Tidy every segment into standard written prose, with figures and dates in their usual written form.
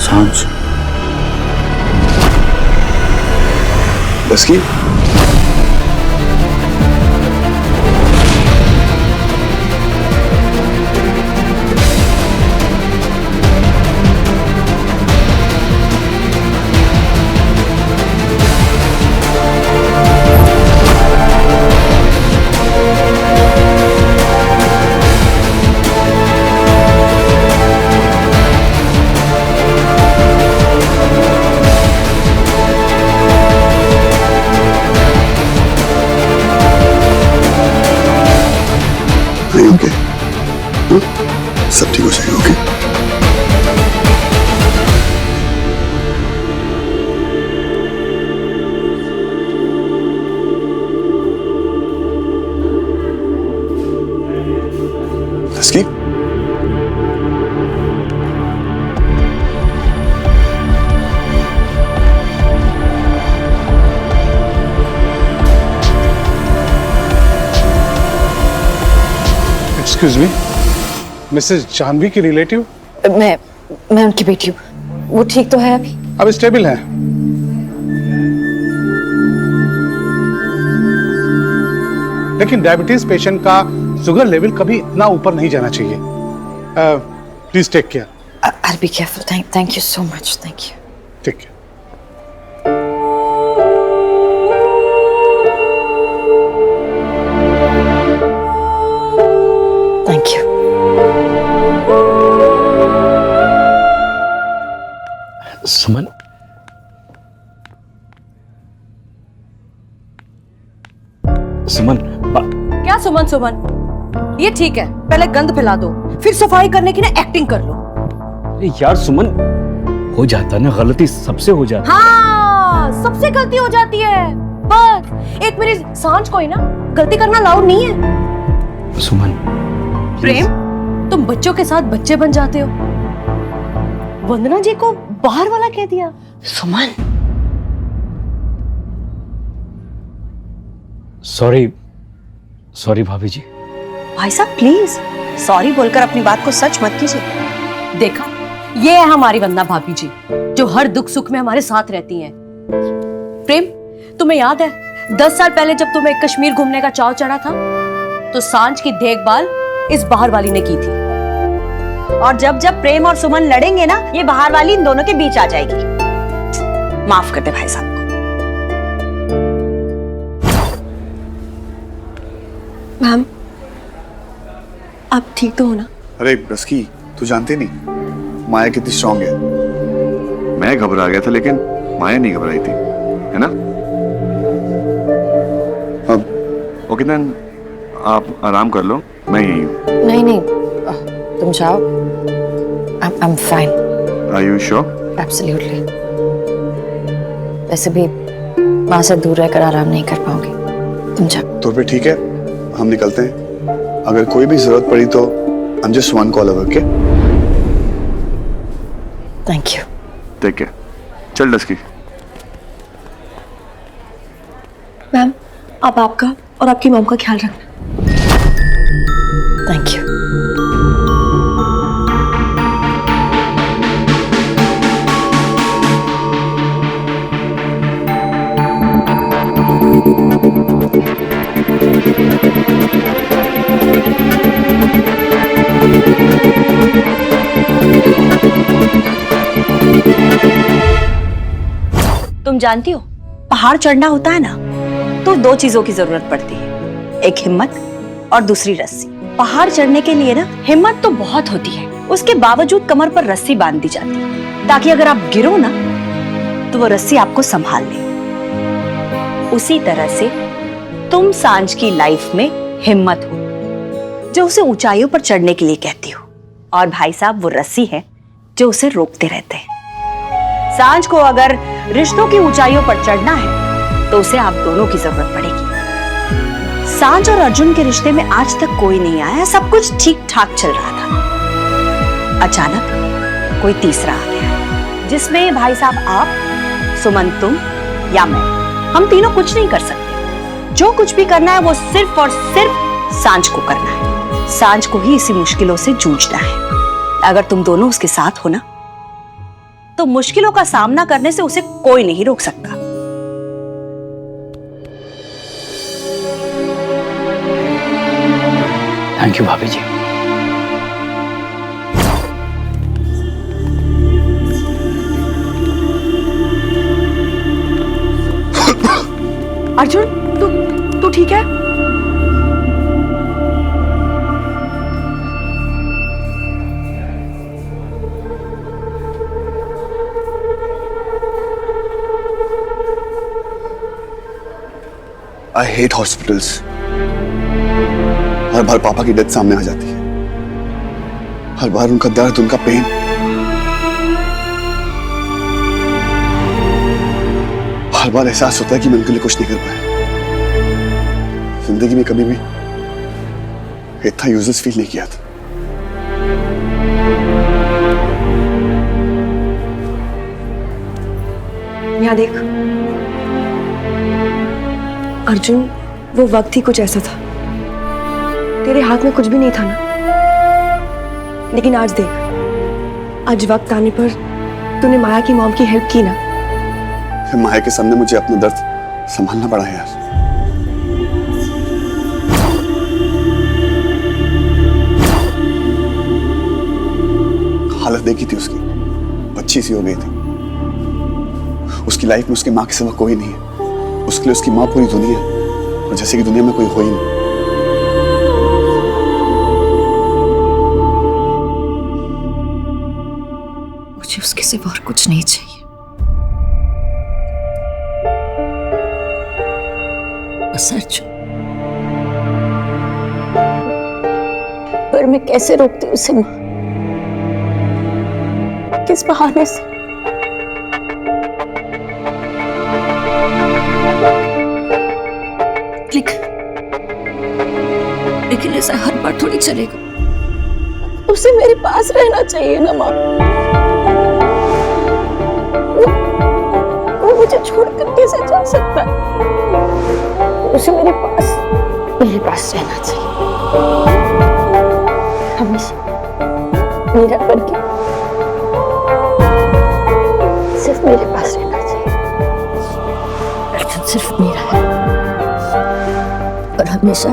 सांझ बस की ओके सब ठीक हो जाएगा okay Lasky? Excuse me, Mrs Janvi की रिलेटिव? मैं उनकी बेटी हूँ। वो ठीक तो है अभी? अब स्टेबल है। लेकिन डायबिटीज पेशेंट का शुगर लेवल कभी इतना ऊपर नहीं जाना चाहिए। Please take care. I'll be careful. Thank you so much. Thank you. Take care. Thank you. Suman, Suman, क्या सुमन सुमन? ये ठीक है, पहले गंद फैला दो, फिर सफाई करने की ना एक्टिंग कर लो। अरे यार सुमन, हो जाता ना, गलती सबसे हो जाती। हाँ, सबसे गलती हो जाती है। बस एक मेरी सांझ कोई ना गलती करना अलाउड नहीं है। सुमन, प्रेम, तुम बच्चों के साथ बच्चे बन जाते हो। वंदना जी को बाहर वाला कह दिया। सुमन, सॉरी भाभी जी। भाई साहब प्लीज सॉरी बोलकर अपनी बात को सच मत कीजिए। देखा, ये है हमारी वंदना भाभी जी, जो हर दुख सुख में हमारे साथ रहती हैं। प्रेम, तुम्हें याद है 10 साल पहले जब तुम्हें कश्मीर घूमने का चाव चढ़ा था, तो सांझ की देखभाल इस बाहर वाली ने की थी। और जब जब प्रेम और सुमन लड़ेंगे ना, ये बाहर वाली इन दोनों के बीच आ जाएगी। माफ कर दे भाई साहब को। मैम, आप ठीक तो हो ना? अरे रस्की, तू जानती नहीं माया कितनी स्ट्रांग है। मैं घबरा गया था लेकिन माया नहीं घबराई थी, है ना? अब ओके देन, आप आराम कर लो, मैं यही हूँ। नहीं, तुम जाओ। I'm fine. Are you sure? Absolutely. वैसे भी वहां से दूर रहकर आराम नहीं कर पाओगे। तुम जाओ। तो फिर ठीक है, हम निकलते हैं। अगर कोई भी जरूरत पड़ी तो I'm just one call away, okay? Thank you. Take care. चल डस्की। मैम, आप आपका और आपकी मॉम का ख्याल रखना। Thank you. तुम जानती हो, पहाड़ चढ़ना होता है ना, तो 2 चीजों की जरूरत पड़ती है, एक हिम्मत और दूसरी रस्सी। पहाड़ चढ़ने के लिए ना हिम्मत तो बहुत होती है, उसके बावजूद कमर पर रस्सी बांध दी जाती है, ताकि अगर आप गिरो ना तो वो रस्सी आपको संभाल ले। उसी तरह से तुम सांझ की लाइफ में हिम्मत हो, जो उसे ऊंचाइयों पर चढ़ने के लिए कहती हो, और भाई साहब वो रस्सी है जो उसे रोकते रहते हैं। सांझ को अगर रिश्तों की ऊंचाइयों पर चढ़ना है तो उसे आप दोनों की जरूरत पड़ेगी। सांझ और अर्जुन के रिश्ते में आज तक कोई नहीं आया, सब कुछ ठीक ठाक चल रहा था। अचानक कोई तीसरा आ गया, जिसमें भाई साहब आप, सुमन तुम या मैं, हम तीनों कुछ नहीं कर सकते। जो कुछ भी करना है वो सिर्फ और सिर्फ सांझ को करना है। सांझ को ही इसी मुश्किलों से जूझना है। अगर तुम दोनों उसके साथ हो ना, तो मुश्किलों का सामना करने से उसे कोई नहीं रोक सकता। थैंक यू भाभी जी। अर्जुन, तू ठीक है? I hate hospitals. हर बार पापा की डेथ सामने आ जाती है, हर बार उनका दर्द, उनका पेन। हर बार एहसास होता है कि मैं उनके लिए कुछ नहीं कर पाया। जिंदगी में कभी भी इतना यूजलेस फील नहीं किया था। यहाँ देख अर्जुन, वो वक्त ही कुछ ऐसा था, तेरे हाथ में कुछ भी नहीं था ना। लेकिन आज देख, आज वक्त आने पर तूने माया की मॉम की हेल्प की ना। फिर माया के सामने मुझे अपना दर्द संभालना पड़ा है यार। हालत देखी थी उसकी, बच्ची सी हो गई थी। उसकी लाइफ में उसकी माँ के सिवा कोई नहीं है। उसके लिए उसकी माँ पूरी दुनिया है, और जैसे कि दुनिया में कोई हो ही नहीं। मुझे उसके सिवा और कुछ नहीं चाहिए। बस अर्जुन, पर मैं कैसे रोकती उसे माँ? किस बहाने से? लेकिन ऐसा हर बार थोड़ी चलेगा। उसे मेरे पास रहना चाहिए ना माँ। वो मुझे छोड़कर कैसे जा सकता है? उसे मेरे पास रहना चाहिए हमेशा, मेरा बन के सिर्फ मेरे पास रहना चाहिए। अर्जुन सिर्फ मेरा है और हमेशा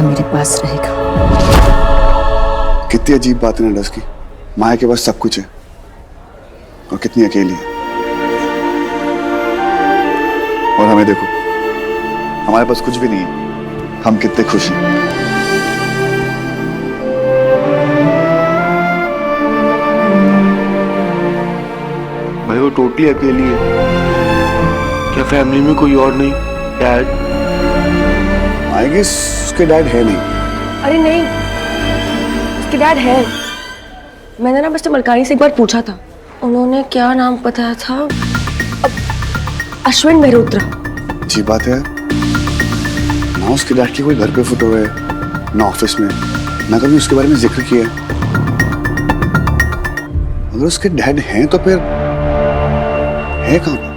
मेरे पास रहेगा। कितनी अजीब बात है ना डस की। माया के पास सब कुछ है और कितनी अकेली है। और हमें देखो, हमारे पास कुछ भी नहीं है, हम कितने खुश हैं। भाई वो टोटली अकेली है। क्या फैमिली में कोई और नहीं? डैड? आई गेस उसके डैड है नहीं। अरे नहीं, उसके डैड है। मैंने ना बस मलकानी से एक बार पूछा था, उन्होंने क्या नाम बताया था, अश्विन मेहरोत्रा। अच्छी बात है, ना उसके डैड की कोई घर पे फोटो है, ना ऑफिस में, ना कभी उसके बारे में जिक्र किया है। अगर उसके डैड हैं तो फिर है कहाँ?